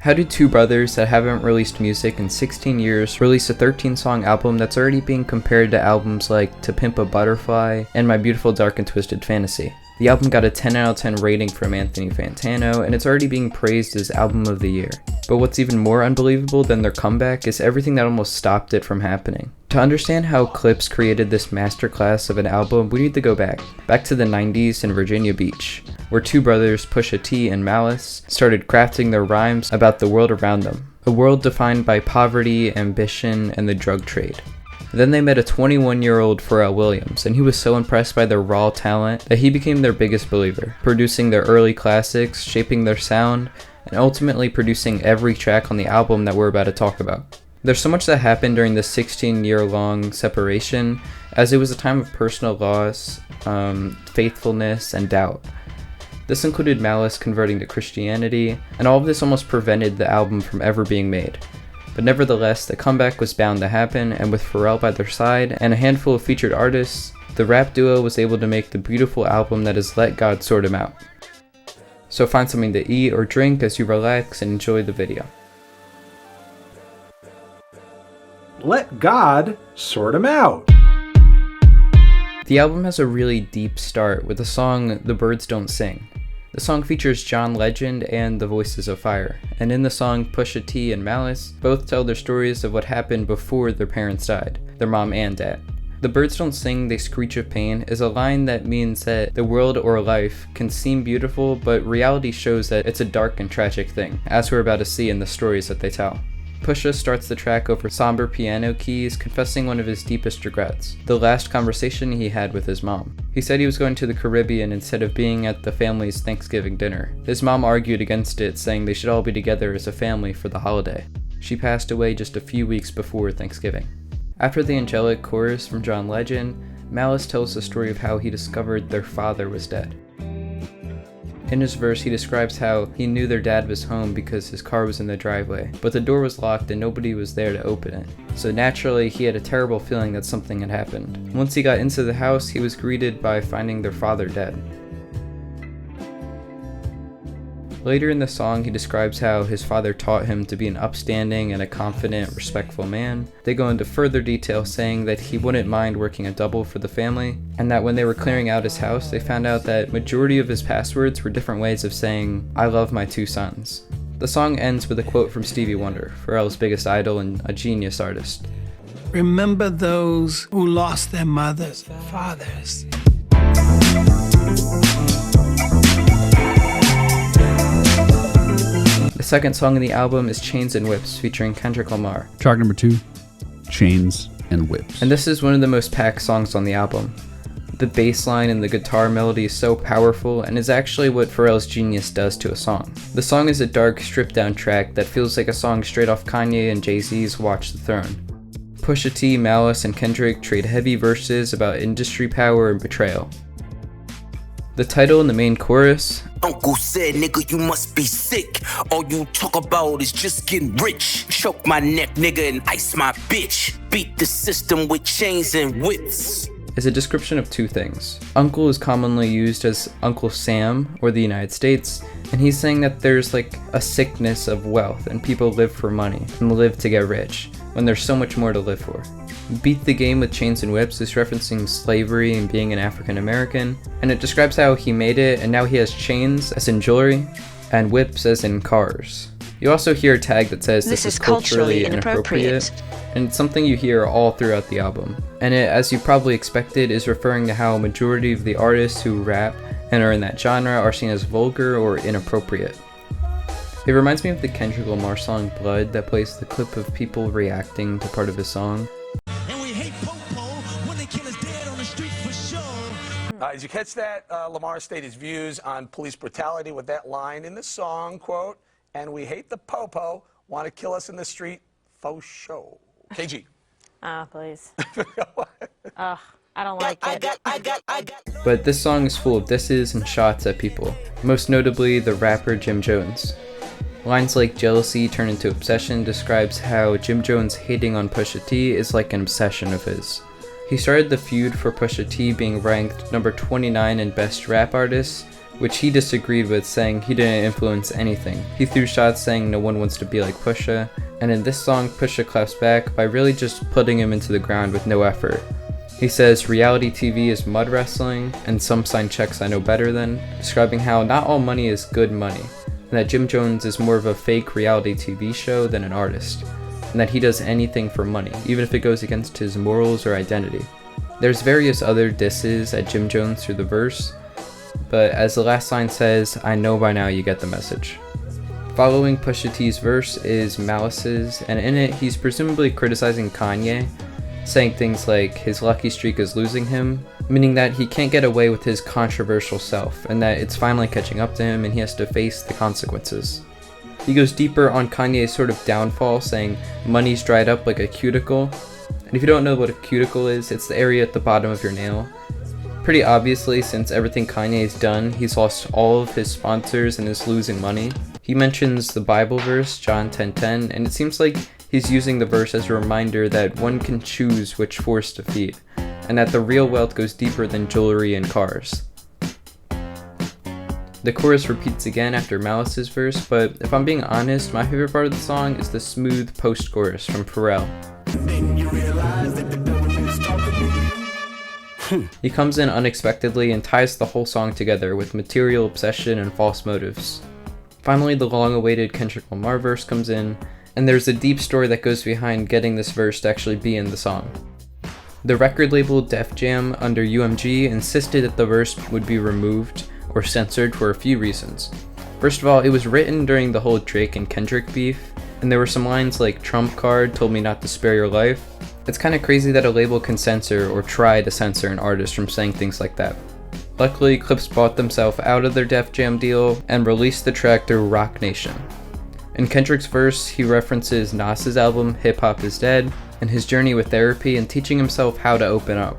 How do two brothers that haven't released music in 16 years release a 13-song album that's already being compared to albums like To Pimp a Butterfly and My Beautiful Dark and Twisted Fantasy? The album got a 10 out of 10 rating from Anthony Fantano, and it's already being praised as Album of the Year. But what's even more unbelievable than their comeback is everything that almost stopped it from happening. To understand how Clipse created this masterclass of an album, we need to go back to the 90s in Virginia Beach, where two brothers, Pusha T and Malice, started crafting their rhymes about the world around them, a world defined by poverty, ambition, and the drug trade. Then they met a 21-year-old Pharrell Williams, and he was so impressed by their raw talent that he became their biggest believer, producing their early classics, shaping their sound, and ultimately producing every track on the album that we're about to talk about. There's so much that happened during this 16-year-long separation, as it was a time of personal loss, faithfulness, and doubt. This included Malice converting to Christianity, and all of this almost prevented the album from ever being made. But nevertheless, the comeback was bound to happen, and with Pharrell by their side and a handful of featured artists, the rap duo was able to make the beautiful album that has let God sort him out. So find something to eat or drink as you relax and enjoy the video. Let God sort him out. The album has a really deep start with the song The Birds Don't Sing. The song features John Legend and the Voices of Fire, and in the song Pusha T and Malice both tell their stories of what happened before their parents died, their mom and dad. The birds don't sing, they screech of pain is a line that means that the world or life can seem beautiful, but reality shows that it's a dark and tragic thing, as we're about to see in the stories that they tell. Pusha starts the track over somber piano keys, confessing one of his deepest regrets, the last conversation he had with his mom. He said he was going to the Caribbean instead of being at the family's Thanksgiving dinner. His mom argued against it, saying they should all be together as a family for the holiday. She passed away just a few weeks before Thanksgiving. After the angelic chorus from John Legend, Malice tells the story of how he discovered their father was dead. In his verse, he describes how he knew their dad was home because his car was in the driveway, but the door was locked and nobody was there to open it. So naturally, he had a terrible feeling that something had happened. Once he got into the house, he was greeted by finding their father dead. Later in the song, he describes how his father taught him to be an upstanding and a confident, respectful man. They go into further detail saying that he wouldn't mind working a double for the family, and that when they were clearing out his house, they found out that majority of his passwords were different ways of saying, "I love my two sons." The song ends with a quote from Stevie Wonder, Pharrell's biggest idol and a genius artist. Remember those who lost their mothers and fathers. The second song in the album is Chains and Whips, featuring Kendrick Lamar. Track number 2, Chains and Whips. And this is one of the most packed songs on the album. The bass line and the guitar melody is so powerful and is actually what Pharrell's genius does to a song. The song is a dark, stripped-down track that feels like a song straight off Kanye and Jay-Z's Watch the Throne. Pusha T, Malice, and Kendrick trade heavy verses about industry power and betrayal. The title and the main chorus, Uncle said, nigga, you must be sick. All you talk about is just getting rich. Choke my neck, nigga, and ice my bitch. Beat the system with chains and whips. is a description of two things. Uncle is commonly used as Uncle Sam or the United States, and he's saying that there's like a sickness of wealth and people live for money and live to get rich when there's so much more to live for. Beat the Game with Chains and Whips is referencing slavery and being an African American, and it describes how he made it and now he has chains as in jewelry and whips as in cars. You also hear a tag that says this is culturally inappropriate, and it's something you hear all throughout the album. And it, as you probably expected, is referring to how a majority of the artists who rap and are in that genre are seen as vulgar or inappropriate. It reminds me of the Kendrick Lamar song Blood that plays the clip of people reacting to part of his song. Did you catch that? Lamar stated his views on police brutality with that line in the song, quote, "And we hate the popo, want to kill us in the street, faux show." KG. Ah, please. Ugh, I don't like it. But this song is full of disses and shots at people, most notably the rapper Jim Jones. Lines like "jealousy turn into obsession" describes how Jim Jones hating on Pusha T is like an obsession of his. He started the feud for Pusha T being ranked number 29 in Best Rap Artists which he disagreed with, saying he didn't influence anything. He threw shots saying no one wants to be like Pusha, and in this song Pusha claps back by really just putting him into the ground with no effort. He says reality TV is mud wrestling and some sign checks I know better than, describing how not all money is good money, and that Jim Jones is more of a fake reality TV show than an artist, and that he does anything for money, even if it goes against his morals or identity. There's various other disses at Jim Jones through the verse, but as the last line says, I know by now you get the message. Following Pusha T's verse is Malice's, and in it he's presumably criticizing Kanye, saying things like his lucky streak is losing him, meaning that he can't get away with his controversial self, and that it's finally catching up to him and he has to face the consequences. He goes deeper on Kanye's sort of downfall, saying money's dried up like a cuticle, and if you don't know what a cuticle is, it's the area at the bottom of your nail. Pretty obviously, since everything Kanye's done, he's lost all of his sponsors and is losing money. He mentions the Bible verse, John 10:10, and it seems like he's using the verse as a reminder that one can choose which force to feed, and that the real wealth goes deeper than jewelry and cars. The chorus repeats again after Malice's verse, but if I'm being honest, my favorite part of the song is the smooth post-chorus from Pharrell. He comes in unexpectedly and ties the whole song together with material obsession and false motives. Finally, the long-awaited Kendrick Lamar verse comes in, and there's a deep story that goes behind getting this verse to actually be in the song. The record label Def Jam under UMG insisted that the verse would be removed or censored for a few reasons. First of all, it was written during the whole Drake and Kendrick beef, and there were some lines like "Trump card told me not to spare your life." It's kind of crazy that a label can censor or try to censor an artist from saying things like that. Luckily, Clipse bought themselves out of their Def Jam deal and released the track through Roc Nation. In Kendrick's verse, he references Nas's album Hip Hop Is Dead and his journey with therapy and teaching himself how to open up.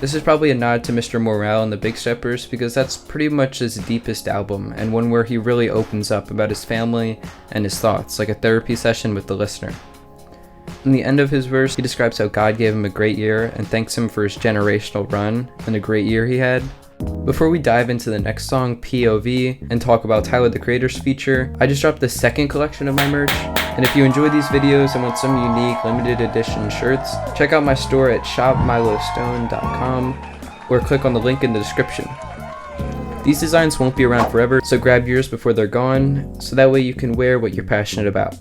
This is probably a nod to Mr. Morale and the Big Steppers because that's pretty much his deepest album and one where he really opens up about his family and his thoughts, like a therapy session with the listener. In the end of his verse, he describes how God gave him a great year and thanks him for his generational run and a great year he had. Before we dive into the next song, POV, and talk about Tyler the Creator's feature, I just dropped the second collection of my merch, and if you enjoy these videos and want some unique limited edition shirts, check out my store at shopmilostone.com or click on the link in the description. These designs won't be around forever, so grab yours before they're gone, so that way you can wear what you're passionate about.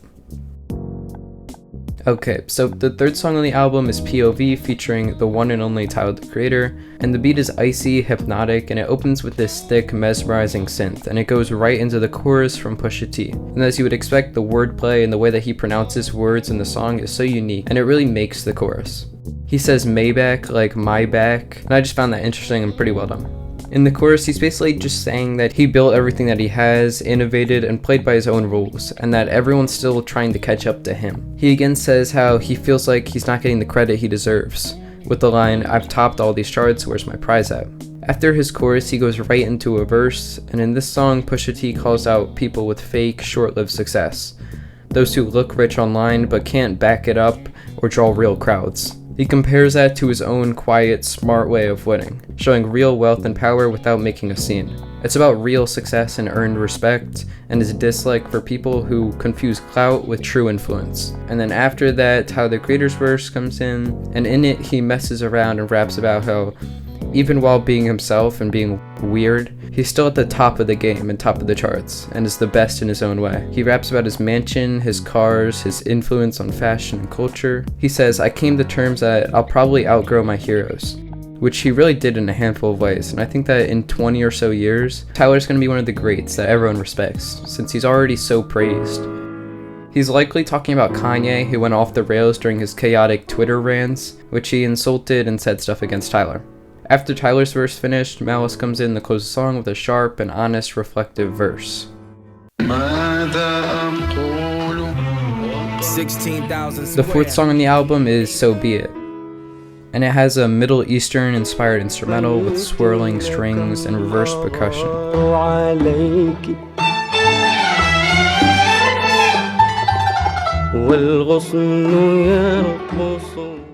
Okay, so the third song on the album is POV featuring the one and only Tyler the Creator, and the beat is icy, hypnotic, and it opens with this thick, mesmerizing synth, and it goes right into the chorus from Pusha T. And as you would expect, the wordplay and the way that he pronounces words in the song is so unique, and it really makes the chorus. He says Maybach like my back, and I just found that interesting and pretty well done. In the chorus, he's basically just saying that he built everything that he has, innovated, and played by his own rules, and that everyone's still trying to catch up to him. He again says how he feels like he's not getting the credit he deserves, with the line, "I've topped all these charts, where's my prize at?" After his chorus, he goes right into a verse, and in this song, Pusha T calls out people with fake, short-lived success. Those who look rich online but can't back it up or draw real crowds. He compares that to his own quiet, smart way of winning, showing real wealth and power without making a scene. It's about real success and earned respect, and his dislike for people who confuse clout with true influence. And then after that, Tyler the Creator's verse comes in, and in it he messes around and raps about how, even while being himself and being weird, he's still at the top of the game and top of the charts, and is the best in his own way. He raps about his mansion, his cars, his influence on fashion and culture. He says, "I came to terms that I'll probably outgrow my heroes," which he really did in a handful of ways, and I think that in 20 or so years, Tyler's going to be one of the greats that everyone respects, since he's already so praised. He's likely talking about Kanye, who went off the rails during his chaotic Twitter rants, which he insulted and said stuff against Tyler. After Tyler's verse finished, Malice comes in to close the song with a sharp and honest, reflective verse. The fourth song on the album is So Be It, and it has a Middle Eastern inspired instrumental with swirling strings and reverse percussion.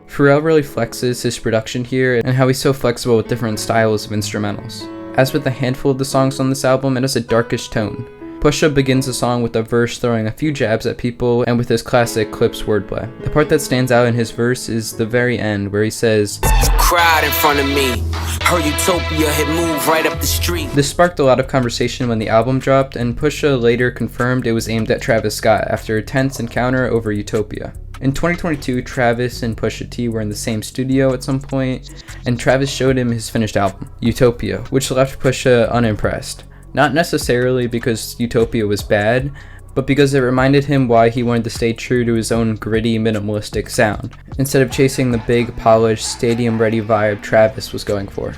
Pharrell really flexes his production here and how he's so flexible with different styles of instrumentals. As with a handful of the songs on this album, it has a darkish tone. Pusha begins the song with a verse throwing a few jabs at people and with his classic Clipse wordplay. The part that stands out in his verse is the very end where he says, "You cried in front of me. Her utopia had moved right up the street." This sparked a lot of conversation when the album dropped, and Pusha later confirmed it was aimed at Travis Scott after a tense encounter over Utopia. In 2022, Travis and Pusha T were in the same studio at some point, and Travis showed him his finished album, Utopia, which left Pusha unimpressed. Not necessarily because Utopia was bad, but because it reminded him why he wanted to stay true to his own gritty, minimalistic sound, instead of chasing the big, polished, stadium-ready vibe Travis was going for.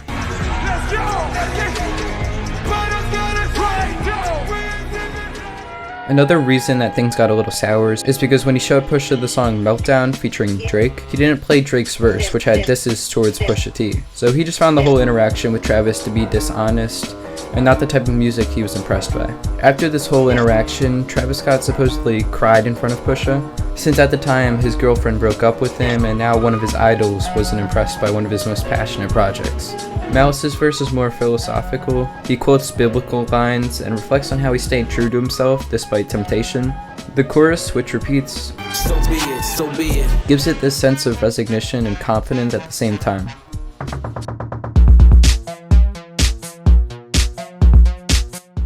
Another reason that things got a little sour is because when he showed Pusha the song Meltdown featuring Drake, he didn't play Drake's verse, which had disses towards Pusha T. So he just found the whole interaction with Travis to be dishonest, and not the type of music he was impressed by. After this whole interaction, Travis Scott supposedly cried in front of Pusha, since at the time his girlfriend broke up with him and now one of his idols wasn't impressed by one of his most passionate projects. Malice's verse is more philosophical. He quotes biblical lines and reflects on how he stayed true to himself despite temptation. The chorus, which repeats, "So be it, so be it," gives it this sense of resignation and confidence at the same time.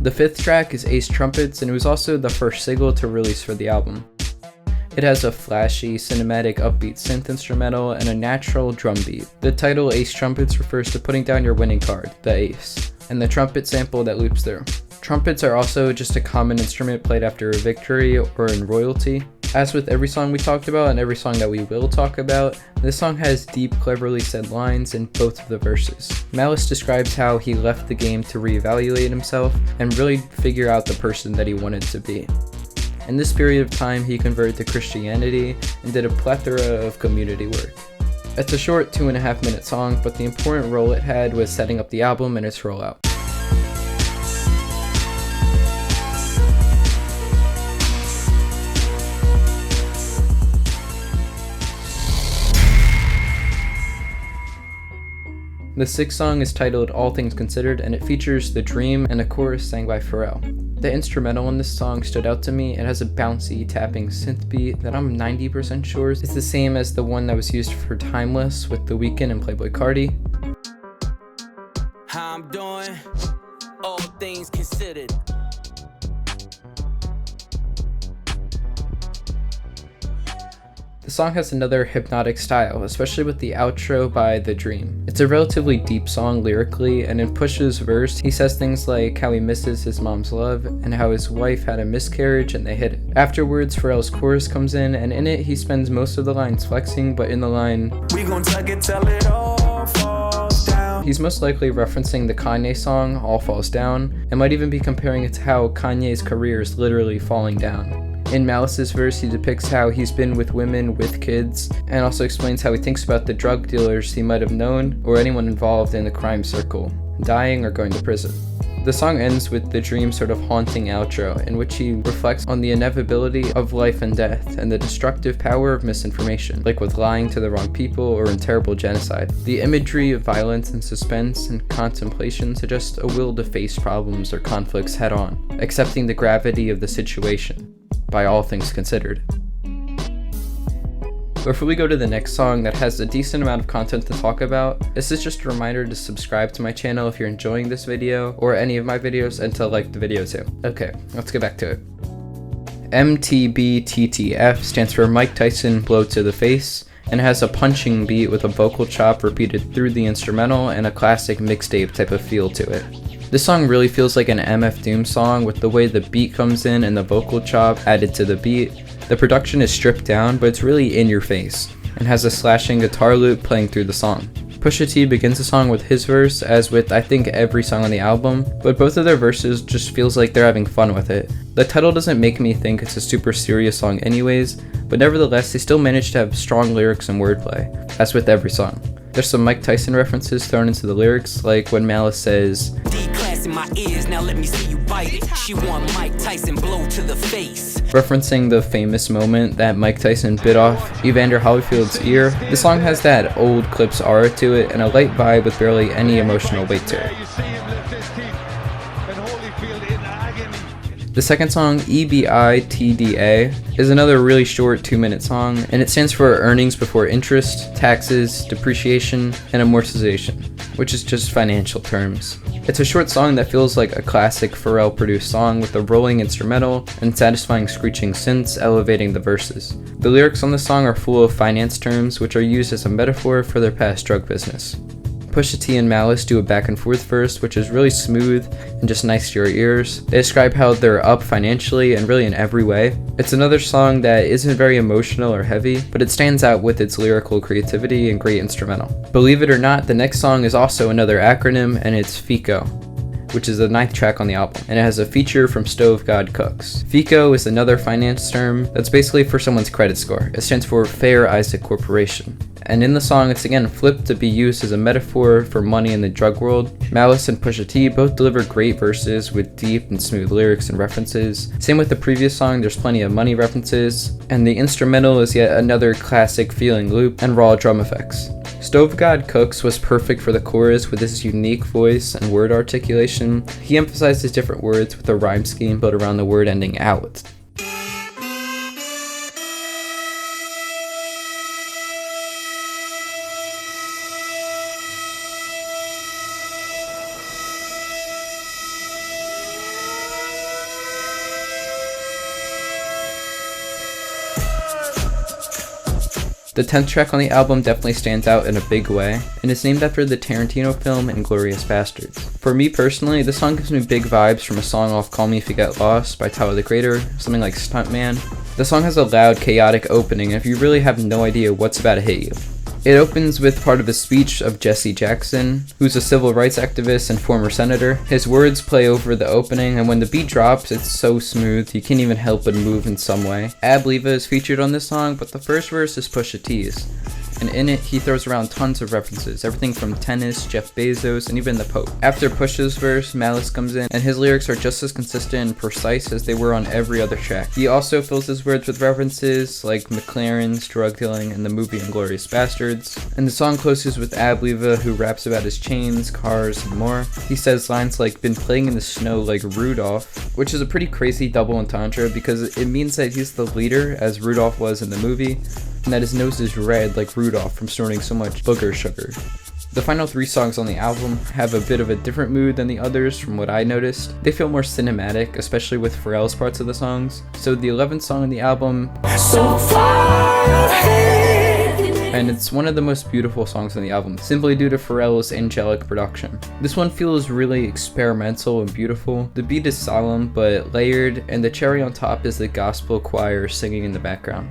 The fifth track is Ace Trumpets, and it was also the first single to release for the album. It has a flashy, cinematic, upbeat synth instrumental and a natural drum beat. The title Ace Trumpets refers to putting down your winning card, the ace, and the trumpet sample that loops through. Trumpets are also just a common instrument played after a victory or in royalty. As with every song we talked about and every song that we will talk about, this song has deep, cleverly said lines in both of the verses. Malice describes how he left the game to reevaluate himself and really figure out the person that he wanted to be. In this period of time, he converted to Christianity and did a plethora of community work. It's a short 2.5-minute song, but the important role it had was setting up the album and its rollout. The sixth song is titled All Things Considered, and it features The Dream and a chorus sang by Pharrell. The instrumental in this song stood out to me. It has a bouncy, tapping synth beat that I'm 90% sure is the same as the one that was used for Timeless with The Weeknd and Playboi Carti. How I'm doing, all things considered. The song has another hypnotic style, especially with the outro by The Dream. It's a relatively deep song lyrically, and in Pusha's verse, he says things like how he misses his mom's love and how his wife had a miscarriage and they hid it. Afterwards, Pharrell's chorus comes in, and in it, he spends most of the lines flexing, but in the line, "We gon' tuck it till it all falls down," he's most likely referencing the Kanye song, All Falls Down, and might even be comparing it to how Kanye's career is literally falling down. In Malice's verse, he depicts how he's been with women with kids, and also explains how he thinks about the drug dealers he might have known or anyone involved in the crime circle, dying or going to prison. The song ends with The Dream sort of haunting outro, in which he reflects on the inevitability of life and death and the destructive power of misinformation, like with lying to the wrong people or in terrible genocide. The imagery of violence and suspense and contemplation suggests a will to face problems or conflicts head on, accepting the gravity of the situation, by all things considered. Before we go to the next song that has a decent amount of content to talk about, this is just a reminder to subscribe to my channel if you're enjoying this video or any of my videos, and to like the video too. Okay, let's get back to it. MTBTTF stands for Mike Tyson Blow to the Face, and has a punching beat with a vocal chop repeated through the instrumental and a classic mixtape type of feel to it. This song really feels like an MF Doom song with the way the beat comes in and the vocal chop added to the beat. The production is stripped down, but it's really in your face, and has a slashing guitar loop playing through the song. Pusha T begins the song with his verse, as with I think every song on the album, but both of their verses just feels like they're having fun with it. The title doesn't make me think it's a super serious song anyways, but nevertheless they still manage to have strong lyrics and wordplay, as with every song. There's some Mike Tyson references thrown into the lyrics, like when Malice says, D-class in my ears, now let me see you bite it. She want Mike Tyson blow to the face. Referencing the famous moment that Mike Tyson bit off Evander Holyfield's ear. The song has that old Clipse aura to it and a light vibe with barely any emotional weight to it. The second song, EBITDA, is another really short 2-minute song, and it stands for earnings before interest, taxes, depreciation, and amortization, which is just financial terms. It's a short song that feels like a classic Pharrell produced song with a rolling instrumental and satisfying screeching synths elevating the verses. The lyrics on the song are full of finance terms, which are used as a metaphor for their past drug business. Pusha T and Malice do a back and forth verse, which is really smooth and just nice to your ears. They describe how they're up financially and really in every way. It's another song that isn't very emotional or heavy, but it stands out with its lyrical creativity and great instrumental. Believe it or not, the next song is also another acronym, and it's FICO, which is the 9th track on the album, and it has a feature from Stove God Cooks. FICO is another finance term that's basically for someone's credit score. It stands for Fair Isaac Corporation. And in the song, it's again flipped to be used as a metaphor for money in the drug world. Malice and Pusha T both deliver great verses with deep and smooth lyrics and references. Same with the previous song, there's plenty of money references, and the instrumental is yet another classic feeling loop and raw drum effects. Stove God Cooks was perfect for the chorus with his unique voice and word articulation. He emphasizes different words with a rhyme scheme built around the word ending out. The 10th track on the album definitely stands out in a big way, and is named after the Tarantino film Inglorious Bastards. For me personally, this song gives me big vibes from a song off Call Me If You Get Lost by Tyler the Creator, something like Stuntman. The song has a loud, chaotic opening, and if you really have no idea what's about to hit you. It opens with part of a speech of Jesse Jackson, who's a civil rights activist and former senator. His words play over the opening, and when the beat drops, it's so smooth, you can't even help but move in some way. EBITDA is featured on this song, but the first verse is Pusha T's. And in it, he throws around tons of references, everything from tennis, Jeff Bezos, and even the Pope. After Pusha's verse, Malice comes in, and his lyrics are just as consistent and precise as they were on every other track. He also fills his words with references like McLaren's, drug dealing, and the movie Inglorious Bastards. And the song closes with EBITDA, who raps about his chains, cars, and more. He says lines like, "been playing in the snow like Rudolph," which is a pretty crazy double entendre because it means that he's the leader, as Rudolph was in the movie, and that his nose is red like Rudolph from snorting so much booger sugar. The final 3 songs on the album have a bit of a different mood than the others from what I noticed. They feel more cinematic, especially with Pharrell's parts of the songs. So the 11th song on the album, So Far Ahead, and it's one of the most beautiful songs on the album, simply due to Pharrell's angelic production. This one feels really experimental and beautiful. The beat is solemn but layered, and the cherry on top is the gospel choir singing in the background.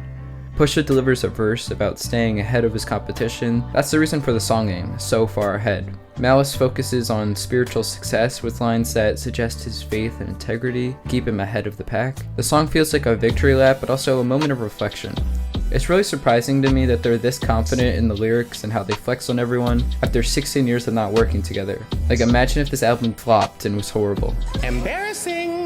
Pusha delivers a verse about staying ahead of his competition. That's the reason for the song name, So Far Ahead. Malice focuses on spiritual success with lines that suggest his faith and integrity keep him ahead of the pack. The song feels like a victory lap, but also a moment of reflection. It's really surprising to me that they're this confident in the lyrics and how they flex on everyone after 16 years of not working together. Like, imagine if this album flopped and was horrible. Embarrassing!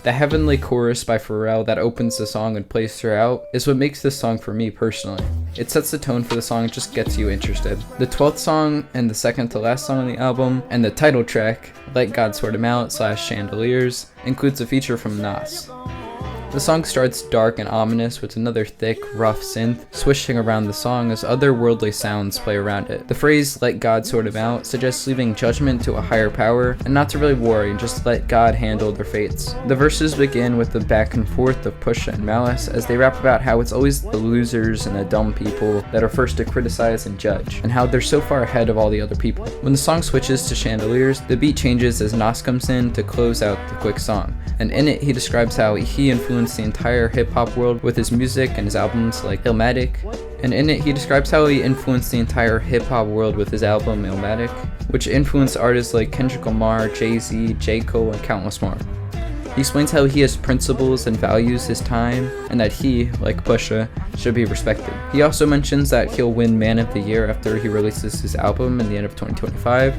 The heavenly chorus by Pharrell that opens the song and plays throughout is what makes this song for me personally. It sets the tone for the song and just gets you interested. The 12th song and the second to last song on the album, and the title track, Let God Sort 'Em Out / Chandeliers, includes a feature from Nas. The song starts dark and ominous with another thick, rough synth swishing around the song as otherworldly sounds play around it. The phrase, let God sort 'em out, suggests leaving judgment to a higher power and not to really worry and just let God handle their fates. The verses begin with the back and forth of Pusha and Malice as they rap about how it's always the losers and the dumb people that are first to criticize and judge, and how they're so far ahead of all the other people. When the song switches to Chandeliers, the beat changes as Nas comes in to close out the quick song, and in it he describes how he influenced the entire hip-hop world with his music and his albums like Illmatic, and in it he describes how he influenced the entire hip-hop world with his album Illmatic, which influenced artists like Kendrick Lamar, Jay-Z, J. Cole, and countless more. He explains how he has principles and values his time, and that he, like Pusha, should be respected. He also mentions that he'll win Man of the Year after he releases his album in the end of 2025.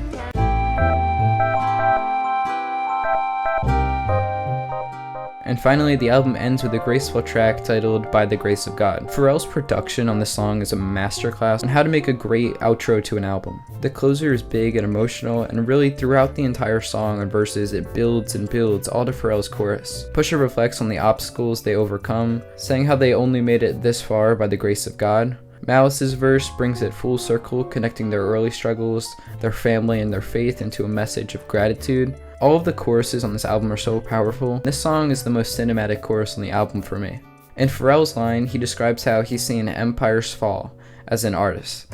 And And finally, the album ends with a graceful track titled By the Grace of God. Pharrell's production on this song is a masterclass on how to make a great outro to an album. The closer is big and emotional, and really throughout the entire song and verses it builds and builds all to Pharrell's chorus. Pusha reflects on the obstacles they overcome, saying how they only made it this far by the grace of God. Malice's verse brings it full circle, connecting their early struggles, their family, and their faith into a message of gratitude. All of the choruses on this album are so powerful. This song is the most cinematic chorus on the album for me. In Pharrell's line, he describes how he's seen empires fall as an artist.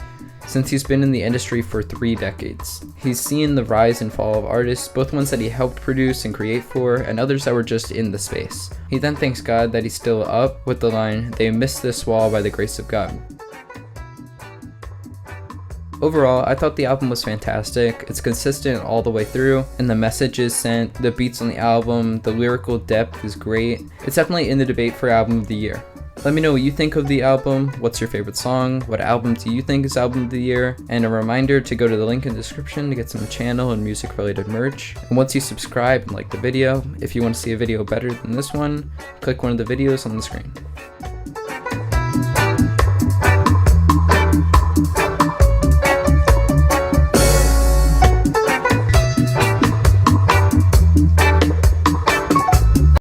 Since he's been in the industry for 3 decades, he's seen the rise and fall of artists, both ones that he helped produce and create for, and others that were just in the space. He then thanks God that he's still up with the line, "They missed this wall by the grace of God." Overall, I thought the album was fantastic. It's consistent all the way through, and the messages sent, the beats on the album, the lyrical depth is great. It's definitely in the debate for album of the year. Let me know what you think of the album, what's your favorite song, what album do you think is album of the year, and a reminder to go to the link in the description to get some channel and music related merch. And once you subscribe and like the video, if you want to see a video better than this one, click one of the videos on the screen.